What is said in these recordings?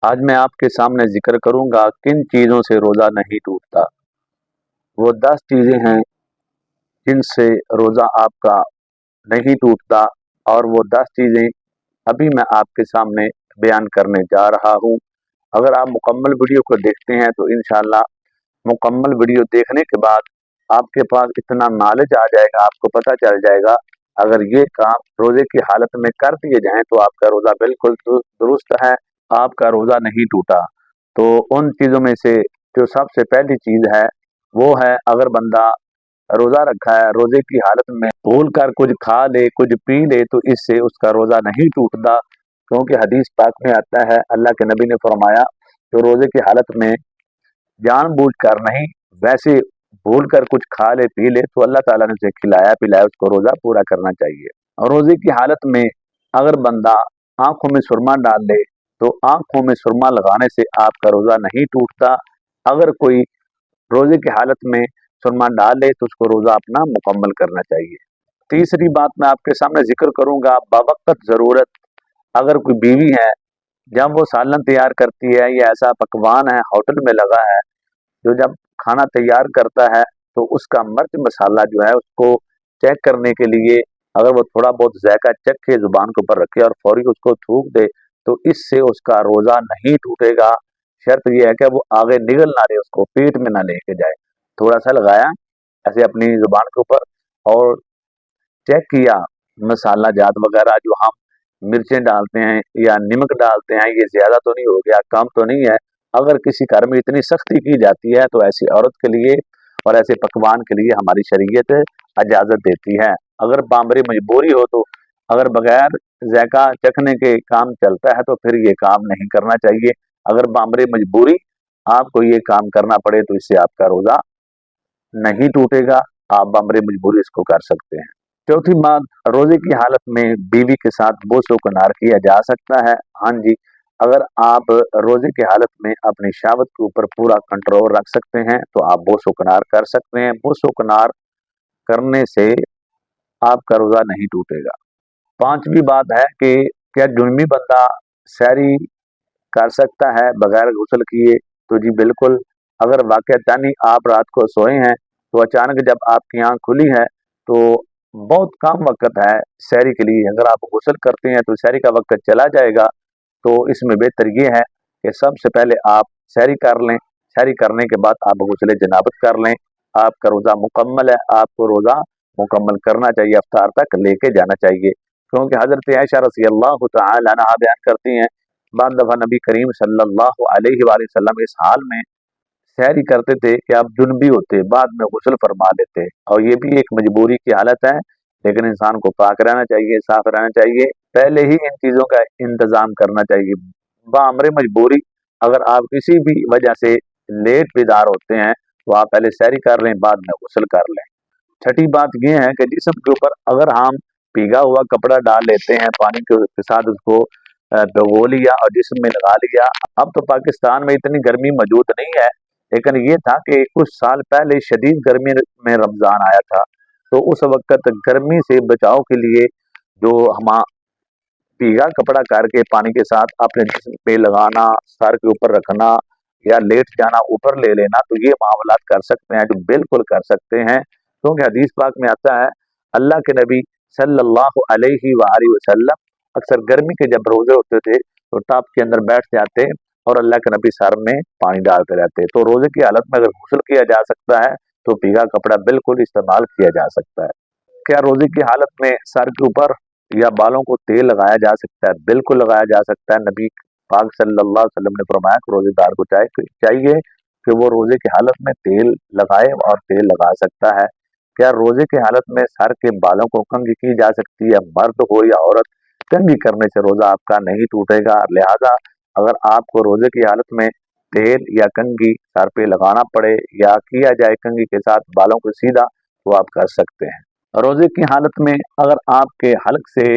آج میں آپ کے سامنے ذکر کروں گا کن چیزوں سے روزہ نہیں ٹوٹتا۔ وہ 10 چیزیں ہیں جن سے روزہ آپ کا نہیں ٹوٹتا، اور وہ 10 چیزیں ابھی میں آپ کے سامنے بیان کرنے جا رہا ہوں۔ اگر آپ مکمل ویڈیو کو دیکھتے ہیں تو انشاءاللہ مکمل ویڈیو دیکھنے کے بعد آپ کے پاس اتنا نالج آ جائے گا، آپ کو پتہ چل جائے گا اگر یہ کام روزے کی حالت میں کر دیے جائیں تو آپ کا روزہ بالکل درست ہے، آپ کا روزہ نہیں ٹوٹا۔ تو ان چیزوں میں سے جو سب سے پہلی چیز ہے وہ ہے، اگر بندہ روزہ رکھا ہے، روزے کی حالت میں بھول کر کچھ کھا لے، کچھ پی لے، تو اس سے اس کا روزہ نہیں ٹوٹتا، کیونکہ حدیث پاک میں آتا ہے، اللہ کے نبی نے فرمایا جو روزے کی حالت میں جان بوجھ کر نہیں، ویسے بھول کر کچھ کھا لے پی لے تو اللہ تعالیٰ نے اسے کھلایا پلایا، اس کو روزہ پورا کرنا چاہیے۔ اور روزے کی حالت میں اگر بندہ آنکھوں میں سرما ڈال لے تو آنکھوں میں سرما لگانے سے آپ کا روزہ نہیں ٹوٹتا۔ اگر کوئی روزے کی حالت میں سرما ڈال لے تو اس کو روزہ اپنا مکمل کرنا چاہیے۔ تیسری بات میں آپ کے سامنے ذکر کروں گا، باوقت ضرورت اگر کوئی بیوی ہے، جب وہ سالن تیار کرتی ہے یا ایسا پکوان ہے ہوٹل میں لگا ہے، جو جب کھانا تیار کرتا ہے تو اس کا مرچ مسالہ جو ہے اس کو چیک کرنے کے لیے اگر وہ تھوڑا بہت ذائقہ چکھ کے زبان کے اوپر رکھے اور فوری اس کو تھوک دے تو اس سے اس کا روزہ نہیں ٹوٹے گا۔ شرط یہ ہے کہ وہ آگے نگل نہ رہے، اس کو پیٹ میں نہ لے کے جائے، تھوڑا سا لگایا ایسے اپنی زبان کے اوپر اور چیک کیا مسالہ جات وغیرہ جو ہم مرچیں ڈالتے ہیں یا نمک ڈالتے ہیں یہ زیادہ تو نہیں ہو گیا، کم تو نہیں ہے۔ اگر کسی گھر میں اتنی سختی کی جاتی ہے تو ایسی عورت کے لیے اور ایسے پکوان کے لیے ہماری شریعت اجازت دیتی ہے۔ اگر بامبری مجبوری ہو تو اگر بغیر ذائقہ چکھنے کے کام چلتا ہے تو پھر یہ کام نہیں کرنا چاہیے۔ اگر بامبری مجبوری آپ کو یہ کام کرنا پڑے تو اس سے آپ کا روزہ نہیں ٹوٹے گا، آپ بامبری مجبوری اس کو کر سکتے ہیں۔ چوتھی بات، روزے کی حالت میں بیوی کے ساتھ بوس و کنار کیا جا سکتا ہے۔ ہاں جی، اگر آپ روزے کی حالت میں اپنی شہوت کے اوپر پورا کنٹرول رکھ سکتے ہیں تو آپ بوس و کنار کر سکتے ہیں۔ بوس و کنار کرنے سے آپ کا روزہ نہیں ٹوٹے گا۔ پانچویں بات ہے کہ کیا جنبی بندہ سحری کر سکتا ہے بغیر غسل کیے؟ تو جی بالکل، اگر واقعتاً آپ رات کو سوئے ہیں تو اچانک جب آپ کی آنکھ کھلی ہے تو بہت کم وقت ہے سحری کے لیے، اگر آپ غسل کرتے ہیں تو سحری کا وقت چلا جائے گا، تو اس میں بہتر یہ ہے کہ سب سے پہلے آپ سحری کر لیں، سحری کرنے کے بعد آپ غسل جنابت کر لیں، آپ کا روزہ مکمل ہے۔ آپ کو روزہ مکمل کرنا چاہیے، افطار تک لے کے جانا چاہیے، کیونکہ حضرت عائشہ رضی اللہ تعالی عنہا بیان کرتی ہیں بعد دفعہ نبی کریم صلی اللہ علیہ وآلہ وسلم اس حال میں سحری کرتے تھے کہ آپ جنبی ہوتے، بعد میں غسل فرما لیتے، اور یہ بھی ایک مجبوری کی حالت ہے، لیکن انسان کو پاک رہنا چاہیے، صاف رہنا چاہیے، پہلے ہی ان چیزوں کا انتظام کرنا چاہیے۔ بامر مجبوری اگر آپ کسی بھی وجہ سے لیٹ بیدار ہوتے ہیں تو آپ پہلے سحری کر لیں، بعد میں غسل کر لیں۔ چھٹی بات یہ ہے کہ جسم کے اوپر اگر ہم بھیگا ہوا کپڑا ڈال لیتے ہیں، پانی کے ساتھ اس کو بھگو لیا اور جسم میں لگا لیا، اب تو پاکستان میں اتنی گرمی موجود نہیں ہے، لیکن یہ تھا کہ کچھ سال پہلے شدید گرمی میں رمضان آیا تھا، تو اس وقت گرمی سے بچاؤ کے لیے جو ہم بھیگا کپڑا کر کے پانی کے ساتھ اپنے جسم پہ لگانا، سر کے اوپر رکھنا یا لیٹ جانا اوپر لے لینا، تو یہ معاملات کر سکتے ہیں، جو بالکل کر سکتے ہیں، کیونکہ حدیث پاک میں آتا ہے اللہ کے نبی صلی اللہ علیہ وآلہ وسلم اکثر گرمی کے جب روزے ہوتے تھے تو ٹاپ کے اندر بیٹھ جاتے اور اللہ کے نبی سر میں پانی ڈالتے رہتے۔ تو روزے کی حالت میں اگر غسل کیا جا سکتا ہے تو بھیگا کپڑا بالکل استعمال کیا جا سکتا ہے۔ کیا روزے کی حالت میں سر کے اوپر یا بالوں کو تیل لگایا جا سکتا ہے؟ بالکل لگایا جا سکتا ہے۔ نبی پاک صلی اللہ علیہ وسلم نے فرمایا کہ روزے دار کو چاہیے کہ وہ روزے کی حالت میں تیل لگائے اور تیل لگا سکتا ہے۔ کیا روزے کی حالت میں سر کے بالوں کو کنگھی کی جا سکتی ہے؟ مرد ہو یا عورت، کنگھی کرنے سے روزہ آپ کا نہیں ٹوٹے گا، لہذا اگر آپ کو روزے کی حالت میں تیل یا کنگھی سر پہ لگانا پڑے یا کیا جائے کنگھی کے ساتھ بالوں کو سیدھا، تو آپ کر سکتے ہیں۔ روزے کی حالت میں اگر آپ کے حلق سے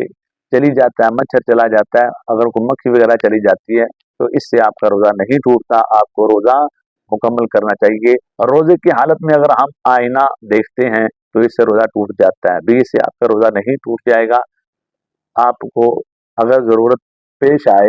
چلی جاتا ہے مچھر چلا جاتا ہے، اگر کوئی مکھی وغیرہ چلی جاتی ہے تو اس سے آپ کا روزہ نہیں ٹوٹتا، آپ کو روزہ مکمل کرنا چاہیے۔ روزے کی حالت میں اگر ہم آئینہ دیکھتے ہیں تو اس سے روزہ ٹوٹ جاتا ہے، بھی اس سے آپ کا روزہ نہیں ٹوٹ جائے گا۔ آپ کو اگر ضرورت پیش آئے